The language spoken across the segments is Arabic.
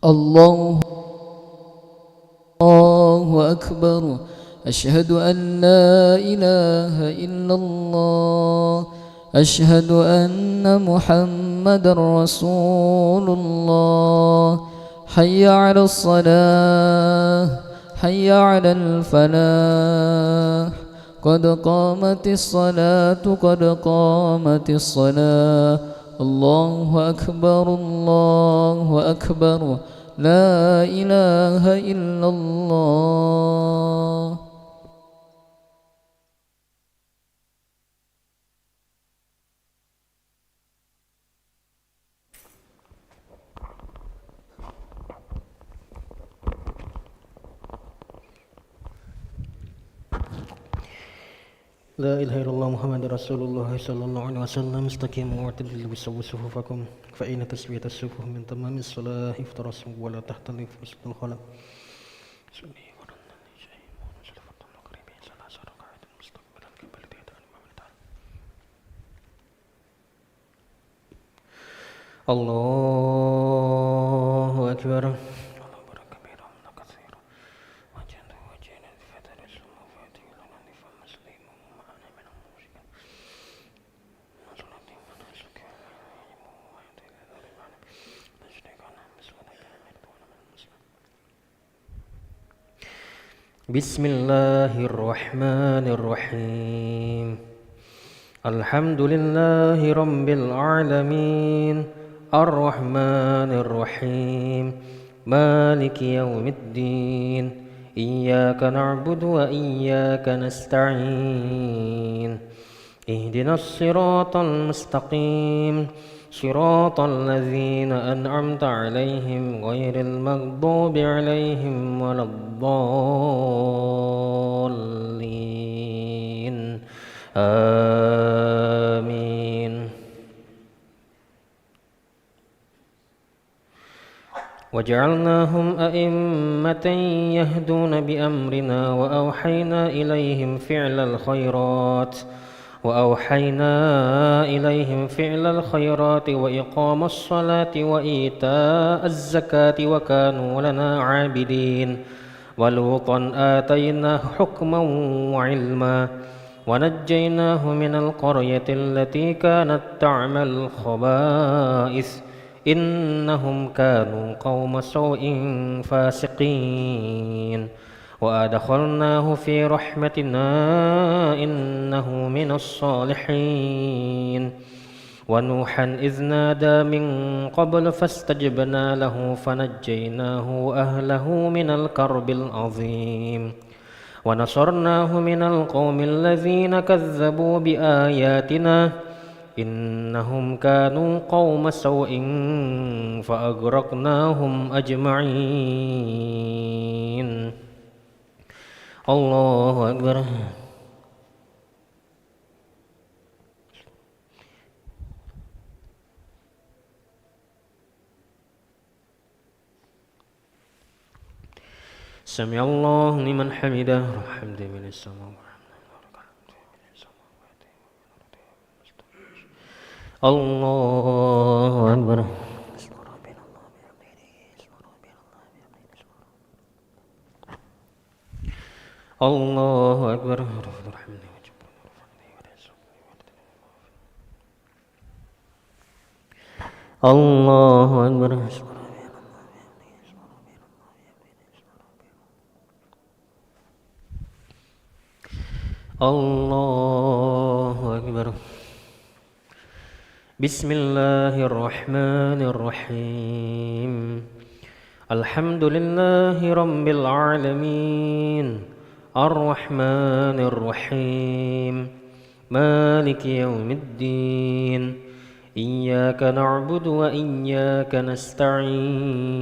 الله أكبر. أشهد أن لا إله إلا الله. أشهد أن محمد رسول الله. حي على الصلاة، حي على الفلاح. قد قامت الصلاة، قد قامت الصلاة. الله أكبر، الله أكبر. لا إله إلا الله. لا إله إلا الله محمد رسول الله صلى الله عليه وسلم. استقيموا واعتدلوا وسووا صفوفكم فإن تسوية الصفوف من تمام الصلاة. افترسوا ولا تختلف وسط الخلق. الله أكبر. بسم الله الرحمن الرحيم. الحمد لله رب العالمين الرحمن الرحيم مالك يوم الدين. إياك نعبد وإياك نستعين. اهدنا الصراط المستقيم صراط الذين أنعمت عليهم غير المغضوب عليهم ولا الضالين. آمين. وجعلناهم أئمة يهدون بأمرنا وأوحينا إليهم فعل الخيرات وإقام الصلاة وإيتاء الزكاة وكانوا لنا عابدين. ولوطا آتيناه حكما وعلما ونجيناه من القرية التي كانت تعمل الخبائث إنهم كانوا قوم سوء فاسقين. وأدخلناه في رحمتنا إنه من الصالحين. ونوحا إذ نادى من قبل فاستجبنا له فنجيناه وأهله من الكرب العظيم. ونصرناه من القوم الذين كذبوا بآياتنا إنهم كانوا قوم سوء فأغرقناهم أجمعين. الله أكبر. سمع الله لمن حمده. الحمد من السماوات. الله أكبر. الله أكبر. الله أكبر. الله أكبر. بسم الله الرحمن الرحيم. الحمد لله رب العالمين الرحمن الرحيم مالك يوم الدين. إياك نعبد وإياك نستعين.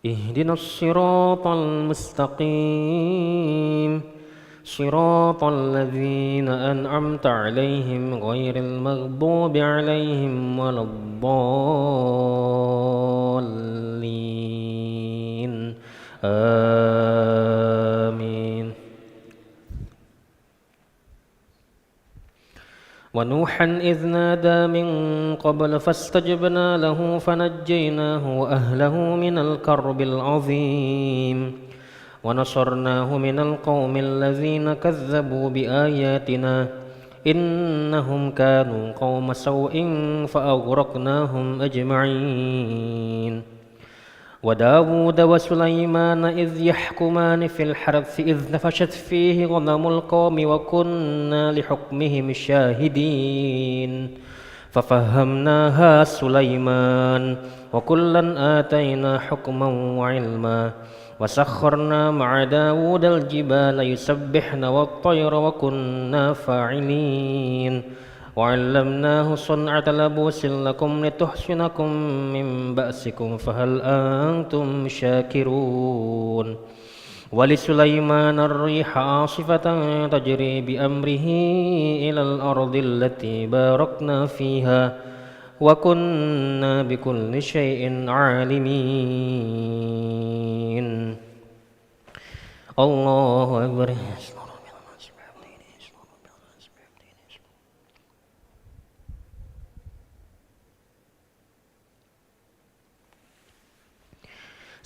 اهدنا الصراط المستقيم صراط الذين أنعمت عليهم غير المغضوب عليهم ولا الضالين. آمين. ونوحا إذ نادى من قبل فاستجبنا له فنجيناه وأهله من الكرب العظيم ونصرناه من القوم الذين كذبوا بآياتنا إنهم كانوا قوم سوء فأغرقناهم أجمعين وداود وسليمان إذ يحكمان في الحرث إذ نفشت فيه غنم القوم وكنا لحكمهم شاهدين ففهمناها سليمان وكلا آتينا حكما وعلما وسخرنا مع داود الجبال يسبحن والطير وكنا فاعلين وعلمناه صنعة لبوس لكم لتحصنكم من بأسكم فهل أنتم شاكرون ولسليمان الريح عاصفة تجري بأمره إلى الأرض التي باركنا فيها وكنا بكل شيء عالمين الله أكبر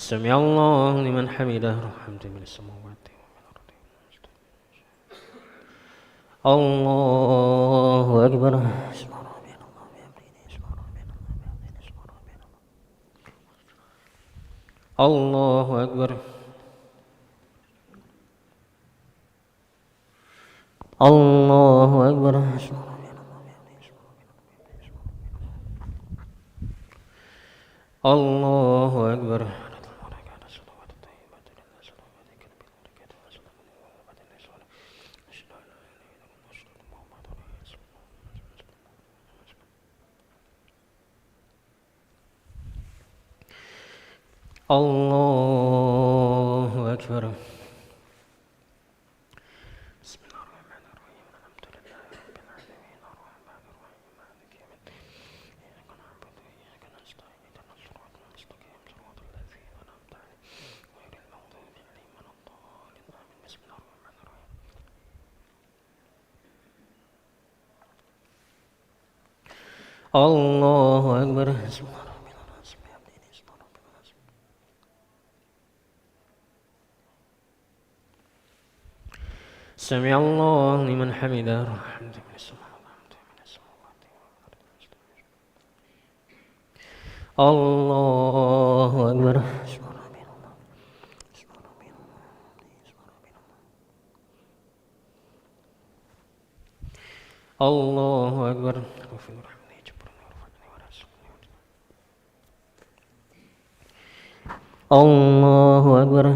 سمع الله لمن حمده الحمد من السماوات الله أكبر الله أكبر الله أكبر الله أكبر الله أكبر بسم الله الرحمن الرحيم الحمد لله رب العالمين الرحمن الرحيم مالك يوم الدين إياك نعبد وإياك نستعين اهدنا الصراط المستقيم صراط الذين أنعمت عليهم غير المغضوب عليهم ولا الضالين آمين بسم الله الرحمن الرحيم الله أكبر بسم الله سمع الله لمن حمده الحمد من السماوات الله أكبر الله أكبر الله أكبر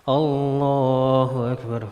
الله أكبر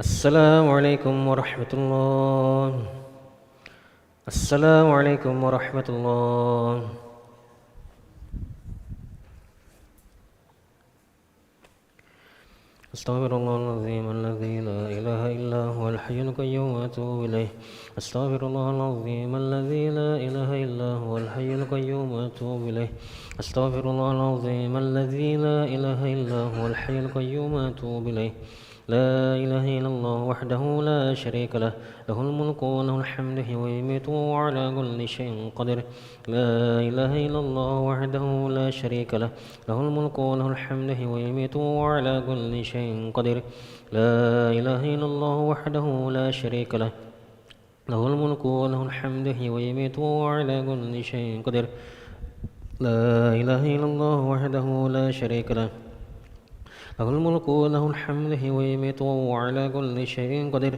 السلام عليكم ورحمة الله السلام عليكم ورحمة الله أستغفر الله العظيم الذي لا إله إلا هو الحي القيوم وأتوب إليه أستغفر الله العظيم الذي لا إله إلا هو الحي القيوم وأتوب إليه أستغفر الله العظيم الذي لا إله إلا هو الحي القيوم وأتوب إليه لا إله إلا الله وحده لا شريك له له الملك وله الحمد ويميت وعلى كل شيء قدير لا إله إلا الله وحده لا شريك له له الملك وله الحمد ويميت وعلى كل شيء قدير لا إله إلا الله وحده لا شريك له له الملك وله الحمد ويميت وعلى كل شيء قدير لا إله إلا الله وحده لا شريك له له الملك وله الحمد حين ويميت وهو على كل شيء قدير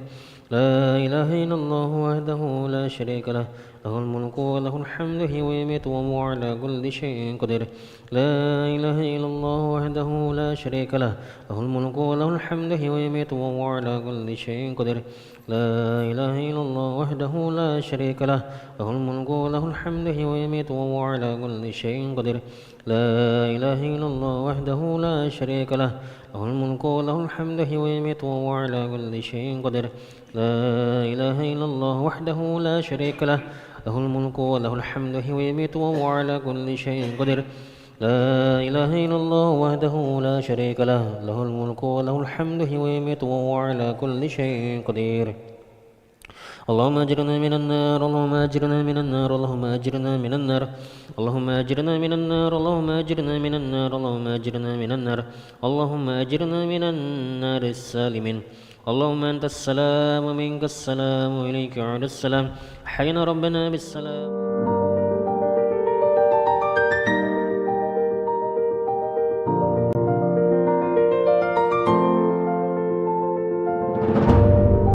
لا إله إلا الله وحده لا شريك له له الملك وله الحمد حين ويميت وهو على كل شيء قدير لا إله إلا الله وحده لا شريك له له الملك وله الحمد حين ويميت وهو على كل شيء قدير لا إله إلا الله وحده لا شريك له له الملك وله الحمد حين ويميت وهو على كل شيء قدير لا إله إلا الله وحده لا شريك له له الملك وله الحمد حين ويميت وهو على كل شيء قدير لا إله إلا الله وحده لا شريك له له الملك وله الحمد حين ويميت وهو على كل شيء قدير لا إله إلا الله وحده لا شريك له له الملك وله الحمد حين ويميت وهو على كل شيء قدير اللهم أجرنا من النار اللهم أجرنا من النار اللهم أجرنا من النار اللهم أجرنا من النار اللهم أجرنا من النار اللهم أجرنا من النار اللهم أجرنا من النار السالمين اللهم أنت السلام ومنك السلام وإليك يعود السلام حين ربنا بالسلام